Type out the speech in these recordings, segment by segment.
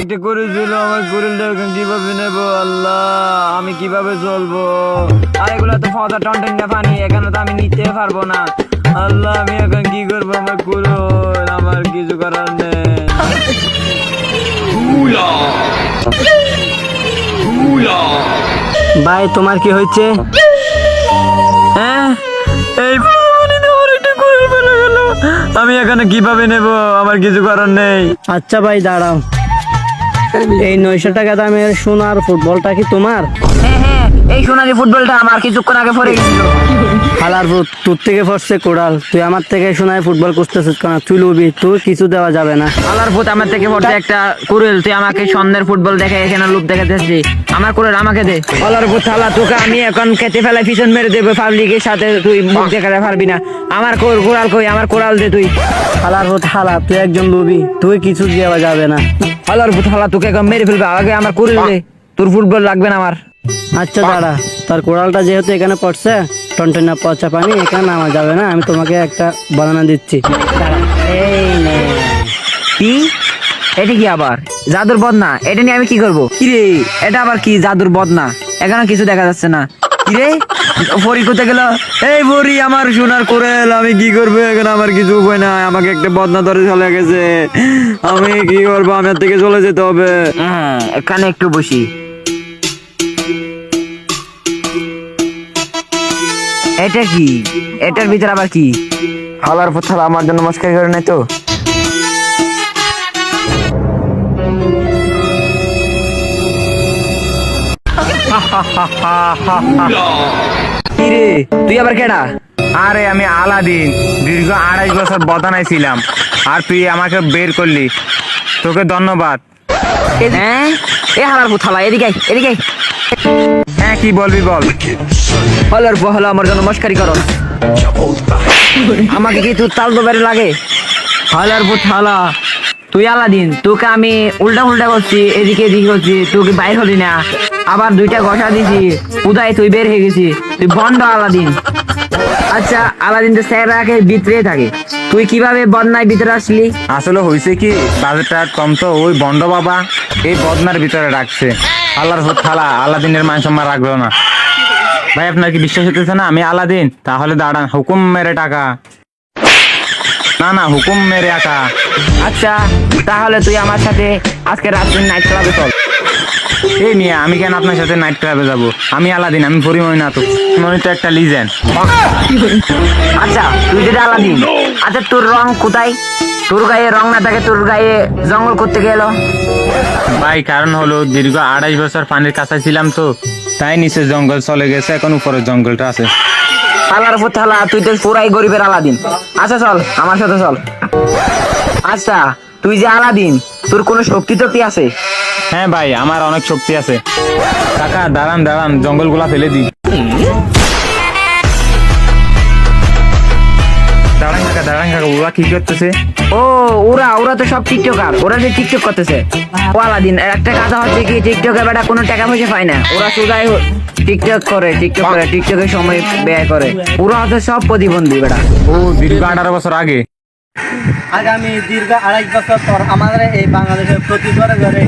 একটা কুড়িল ছিল, আমার কুড়িলটা এখন কিভাবে নেবো আল্লাহ, আমি কিভাবে চলবো? আর এগুলো তো ফদা টনটন না পানি, এখানে তো আমি নিতে পারবো না। আল্লাহ আমি এখন কি করবো? আমার কুড়িল, আমার কিছু করার নেই। ভাই তোমার কি হয়েছে? হ্যাঁ, এই পানিতে আমার একটা কুড়িল ফেলে গেল, আমি এখানে কিভাবে নেব? আমার কিছু করার নেই। আচ্ছা ভাই দাঁড়াও, এই 900 টাকা দামের সোনার ফুটবলটা কি তোমার? হ্যাঁ হ্যাঁ, এই সোনালি ফুটবলটা আমার কিছুক্ষণ আগে পরে গেছিল। হালার ভূত, তোর থেকে ফসছে কোড়াল, তুই আমার থেকে সোনায় ফুটবল করতেছিস কেন? তুই লুবি, তোর কিছু দেওয়া যাবে না। আল্লাহর ভূত আমার থেকে পড়ছে একটা কুড়েল, তুই আমাকে স্বর্ণের ফুটবল দেখে এখানে লোভ দেখাতেছিস। আমার কুড়েল আমাকে দে। আল্লাহর ভূত হালা, তোকে আমি এখন খেতে ফেলাই পিছন মেরে দেবো পাবলিকের সাথে, তুই মুখ দেখাতে পারবি না। আমার কোড়াল কই? আমার কোড়াল দে তুই। হালার ভূত হালা, তুই একজন লুবি, তুই কিছু দেওয়া যাবে না। আল্লাহর ভূত হালা, তোকে এখন মেরে ফেলবে, আগে আমার কুড়েল দে, তোর ফুটবল লাগবে না আমার। আচ্ছা দাঁড়া, তোর কোড়ালটা যেহেতু এখানে পড়ছে, টনটনা পচা পানি, এখানে নামা যাবে না। আমি তোমাকে একটা বানানা দিচ্ছি, দাঁড়া। এই নে। কি? এটা কি আবার জাদুর বদনা? এটা নিয়ে আমি কি করবো? কিরে, এটা আবার কি জাদুর বদনা? এখানে কিছু দেখা যাচ্ছে না। কিরে, ফরি কোথায় গেল? এই বড়ি, আমার সোনার কোরেল, আমি কি করবো এখন? আমার কিছু উপায় নাই, আমাকে একটা বদনা ধরে চলে গেছে, আমি কি করবো? আমার থেকে চলে যেতে হবে। হ্যাঁ, এখানে একটু বসি। এটা কি? এটার ভিতরে আবার কি? হালার পথাল আমার জন্য নমস্কার করে নাই তো? কিরে, তুই আবার কেডা? আরে আমি আলাদিন, দীর্ঘ 2.5 বছর বদনায় ছিলাম, আর তুই আমাকে বের করলি, তোকে ধন্যবাদ। হ্যাঁ, এ হালার পুথালা, এদিকে আয়, এদিকে আয়। হ্যাঁ, কি বলবি বল। হলার পহলা আমার জন্য নমস্কারই করো। আমাকে কি তোর তাল দোবারে লাগে? হলার পুথালা, তুই আলাদিন, তোকে আমি উল্টা উল্টা করছি, এদিকে এদিকে করছি, তোকে বাইর হলি না, আবার 2টা ঘষা দিছি, উদয় তুই বের হয়ে গেছি, তুই বন্ধ আলাদিন। আচ্ছা আলাদিন তো স্যারাকে ভিতরে থাকে, তুই কিভাবে বদনায় ভিতরে আসলি? আসলে হয়েছে কি, বাজেটটা কম তো, ওই বন্ড বাবা এই বদনার ভিতরে রাখছে। আল্লাহর থালা, আলাদিনের মান সম্মান রাখলো না। ভাই আপনার কি বিশ্বাস হতেছে না আমি আলাদিন? তাহলে দাঁড়ান, হুকুম মেরে টাকা, না না হুকুম মেরে আকা। আচ্ছা তাহলে তুই আমার সাথে আজকে রাত্রে নাইট ক্লাবে চল। এই মিয়া, আমি কেন আপনার সাথে নাইট ক্লাবে যাবো? আমি আলাদিন, আমি পরিময় না তো, মনে তো একটা লিজেন্ড। আচ্ছা তুই যেটা আলাদিন, আচ্ছা তোর রং কোথায়? তোর গায়ে রং না থাকে, তোর গায়ে জঙ্গল করতে গেল? ভাই কারণ হলো দীর্ঘ 2.5 বছর পানির কাছে ছিলাম তো, তাই নিচে জঙ্গল চলে গেছে, এখন উপরে জঙ্গলটা আছে। আল্লাহর উপর থালা, তুই তো পুরাই গরিবের আলাদিন। আচ্ছা চল আমার সাথে চল। আচ্ছা তুই যে আলাদিন, তোর কোনো শক্তি টক্তি আছে? হ্যাঁ ভাই, আমার অনেক শক্তি আছে। কাকা দাঁড়ান দাঁড়ান, জঙ্গলগুলা ফেলে দিই। দাঁড়ান কাকা, দাঁড়ান কাকা, ওরা কি করতেছে? ও ওরা তো সব টিকটকার, ওরা যে টিকটক করতেছে। ও আলাদিন, একটা কথা হচ্ছে কি, টিকটকের বেটা কোনো টাকা পয়সা পায় না, ওরা সোজাই টিকটক করে, টিকটকের সময় ব্যয় করে, ওরা হচ্ছে সব প্রতিবন্ধী বেটা। ও দীর্ঘ 18 বছর আগে। আগামী দীর্ঘ 2.5 বছর পর আমাদের এই বাংলাদেশের প্রতি ঘরে ঘরে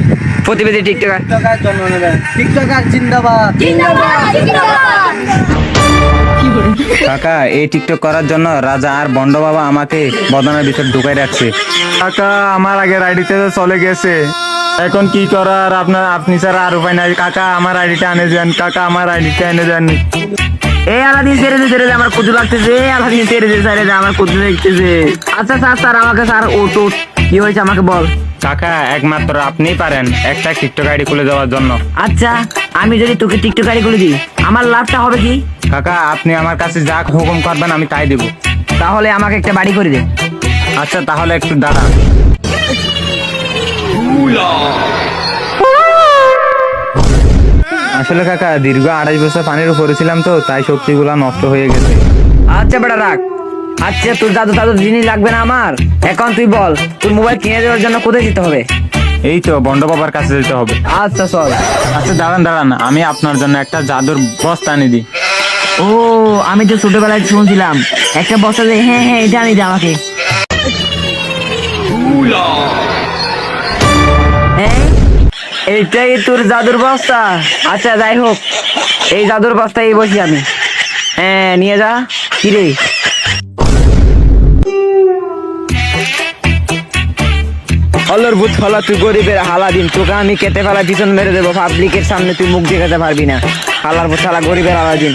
প্রতিবেদী টিকটকার টিকটকার জন্ম নেবে। টিকটকার জিন্দাবাদ। কাকা এই টিকটক করার জন্য রাজা আর বন্ড বাবা আমাকে বদনার ভিতর ঢুকাই রাখছে। কাকা আমার আগের আইডিতে চলে গেছে, এখন কি করার? আপনি ছাড়া আর উপায় নাই। কাকা আমার আইডিটা এনে দেন, কাকা আমার আইডিটা এনে দেন। এই আলাদিন ছেড়ে দে, আমার কুতু লাগতেছে। এই আলাদিন ছেড়ে দে, আমার কুতু লাগতেছে। আচ্ছা স্যার আমাকে স্যার ওটো কি হয়েছে আমাকে বল। কাকা একমাত্র আপনিই পারেন একটা টিকটক আইডি খুলে দেওয়ার জন্য। আচ্ছা আমি যদি তোকে টিকটক আইডি খুলে দিই, আমার লাভটা হবে কি? কাকা আপনি আমার কাছে যা হুকুম করবেন আমি তাই দেব। তাহলে আমাকে একটা বাড়ি করে দে। আচ্ছা তাহলে একটু দাঁড়ান। আসলে কাকা দীর্ঘ 2.5 বছর পানির উপরে ছিলাম তো, তাই শক্তিগুলা নষ্ট হয়ে গেছে। আচ্ছা বেটা রাখ। আচ্ছা তোর দাদু জিনিস লাগবে না আমার, এখন তুই বল তোর মোবাইল কিনে দেওয়ার জন্য কোথায় যেতে হবে? এই তো বন্ড বাবার কাছে যেতে হবে। আচ্ছা চল। আচ্ছা দাঁড়ান দাঁড়ান, আমি আপনার জন্য একটা জাদুর বস্তা এনে দিই। ও আমি তো ছোটবেলায় শুনছিলাম একটা বস্তা দে। হ্যাঁ হ্যাঁ, এটা আনি দে আমাকে। হ্যাঁ এইটাই তোর জাদুর বস্তা? আচ্ছা যাই হোক, এই জাদুর বস্তায় বসি আমি। হ্যাঁ নিয়ে যা। কিরে আল্লাহর ভূত হালা, তুই গরিবের হালা দিন, তোকে আমি কেটে ফেলা পিছন মেরে দেবো পাবলিকের সামনে, তুই মুখ দেখাতে পারবি না। আল্লাহর ভূত হালা, গরিবের হালা দিন।